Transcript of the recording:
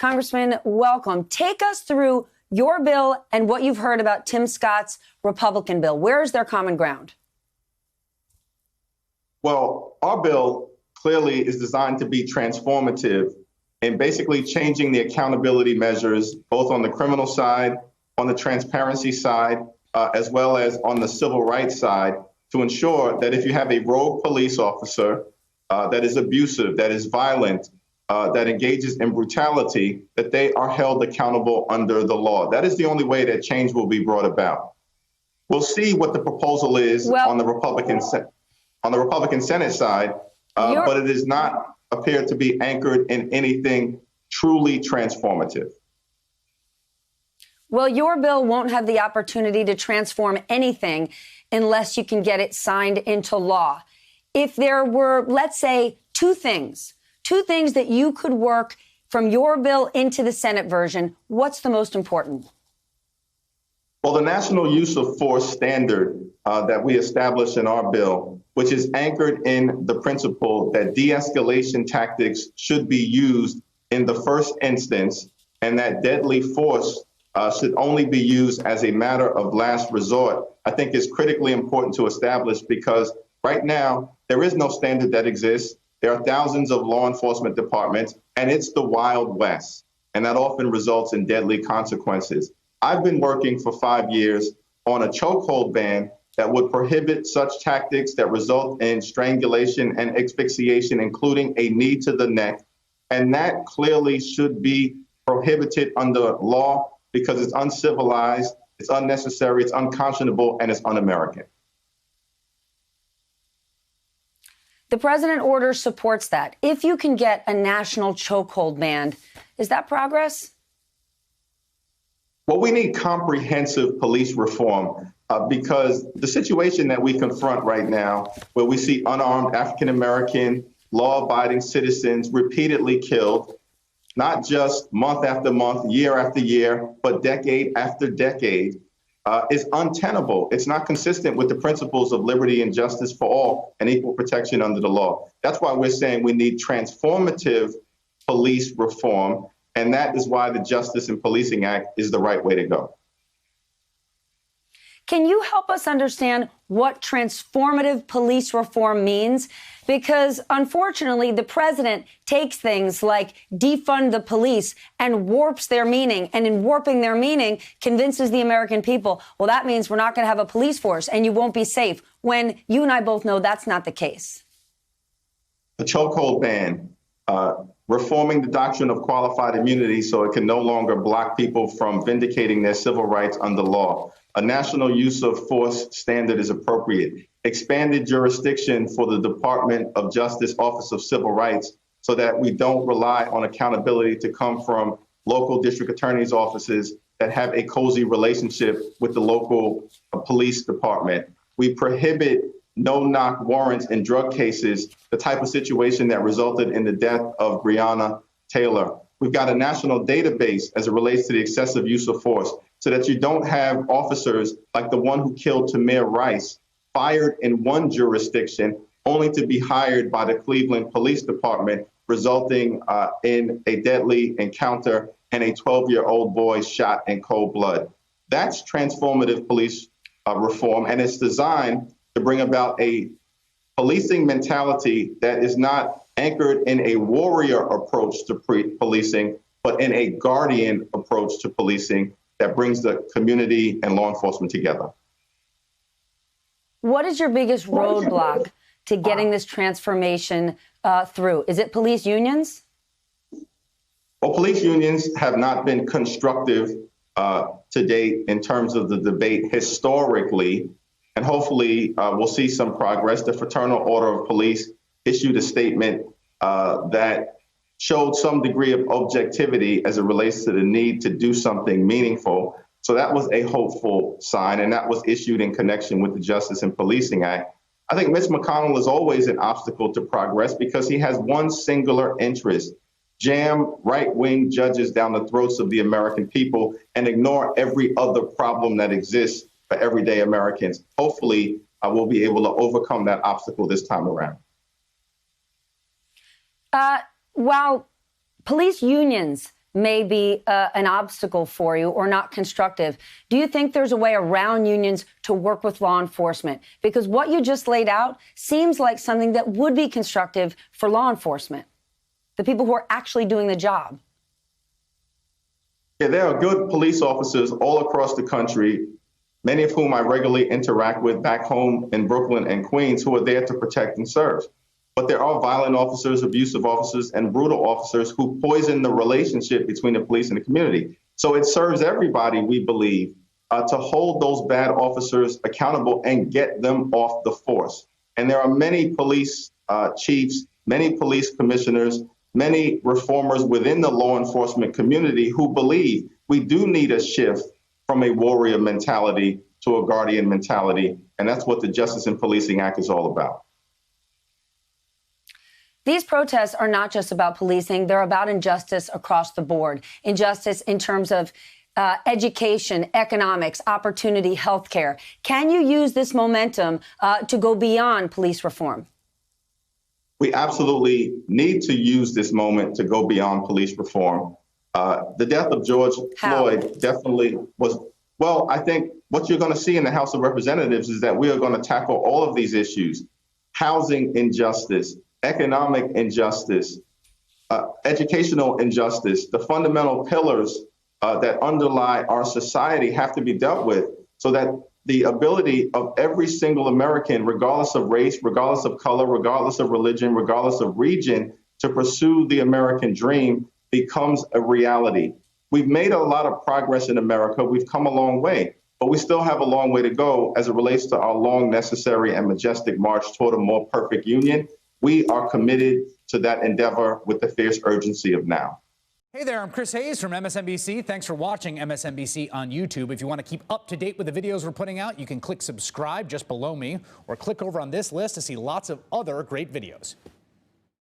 Congressman, welcome. Take us through your bill and what you've heard about Tim Scott's Republican bill. Where is their common ground? Well, our bill clearly is designed to be transformative in basically changing the accountability measures, both on the criminal side, on the transparency side, as well as on the civil rights side, to ensure that if you have a rogue police officer that is abusive, that is violent, that engages in brutality, that they are held accountable under the law. That is the only way that change will be brought about. We'll see what the proposal is on the Republican Senate side, but it does not appear to be anchored in anything truly transformative. Well, your bill won't have the opportunity to transform anything unless you can get it signed into law. If there were, let's say, two things that you could work from your bill into the Senate version, what's the most important? Well, the national use of force standard that we established in our bill, which is anchored in the principle that de-escalation tactics should be used in the first instance, and that deadly force should only be used as a matter of last resort, I think is critically important to establish, because right now there is no standard that exists. There are thousands of law enforcement departments, and it's the Wild West, and that often results in deadly consequences. I've been working for 5 years on a chokehold ban that would prohibit such tactics that result in strangulation and asphyxiation, including a knee to the neck. And that clearly should be prohibited under law because it's uncivilized, it's unnecessary, it's unconscionable, and it's un-American. The president order supports that. If you can get a national chokehold ban, is that progress? Well, we need comprehensive police reform because the situation that we confront right now, where we see unarmed African-American law-abiding citizens repeatedly killed, not just month after month, year after year, but decade after decade, is untenable. It's not consistent with the principles of liberty and justice for all and equal protection under the law. That's why we're saying we need transformative police reform. And that is why the Justice and Policing Act is the right way to go. Can you help us understand what transformative police reform means? Because unfortunately, the president takes things like defund the police and warps their meaning. And in warping their meaning, convinces the American people, well, that means we're not going to have a police force and you won't be safe, when you and I both know that's not the case. The chokehold ban, reforming the doctrine of qualified immunity so it can no longer block people from vindicating their civil rights under law. A national use of force standard is appropriate. Expanded jurisdiction for the Department of Justice Office of Civil Rights so that we don't rely on accountability to come from local district attorneys' offices that have a cozy relationship with the local police department. We prohibit no-knock warrants in drug cases, the type of situation that resulted in the death of Breonna Taylor. We've got a national database as it relates to the excessive use of force so that you don't have officers like the one who killed Tamir Rice fired in one jurisdiction only to be hired by the Cleveland Police Department, resulting in a deadly encounter and a 12-year-old boy shot in cold blood. That's transformative police reform, and it's designed to bring about a policing mentality that is not anchored in a warrior approach to policing, but in a guardian approach to policing that brings the community and law enforcement together. What is your biggest roadblock to getting this transformation through? Is it police unions? Well, police unions have not been constructive to date in terms of the debate historically. And hopefully we'll see some progress. The Fraternal Order of Police issued a statement that showed some degree of objectivity as it relates to the need to do something meaningful. So that was a hopeful sign, and that was issued in connection with the Justice and Policing Act. I think Mitch McConnell is always an obstacle to progress because he has one singular interest: jam right-wing judges down the throats of the American people and ignore every other problem that exists for everyday Americans. Hopefully, we'll be able to overcome that obstacle this time around. While police unions may be an obstacle for you or not constructive. Do you think there's a way around unions to work with law enforcement? Because what you just laid out seems like something that would be constructive for law enforcement, the people who are actually doing the job. Yeah, there are good police officers all across the country, many of whom I regularly interact with back home in Brooklyn and Queens, who are there to protect and serve. But there are violent officers, abusive officers, and brutal officers who poison the relationship between the police and the community. So it serves everybody, we believe, to hold those bad officers accountable and get them off the force. And there are many police chiefs, many police commissioners, many reformers within the law enforcement community who believe we do need a shift from a warrior mentality to a guardian mentality. And that's what the Justice in Policing Act is all about. These protests are not just about policing. They're about injustice across the board. Injustice in terms of education, economics, opportunity, healthcare. Can you use this momentum to go beyond police reform? We absolutely need to use this moment to go beyond police reform. The death of George Floyd definitely was, well, I think what you're going to see in the House of Representatives is that we are going to tackle all of these issues: housing injustice, economic injustice, educational injustice. The fundamental pillars that underlie our society have to be dealt with so that the ability of every single American, regardless of race, regardless of color, regardless of religion, regardless of region, to pursue the American dream becomes a reality. We've made a lot of progress in America. We've come a long way, but we still have a long way to go as it relates to our long, necessary, and majestic march toward a more perfect union. We are committed to that endeavor with the fierce urgency of now. Hey there, I'm Chris Hayes from MSNBC. Thanks for watching MSNBC on YouTube. If you want to keep up to date with the videos we're putting out, you can click subscribe just below me or click over on this list to see lots of other great videos.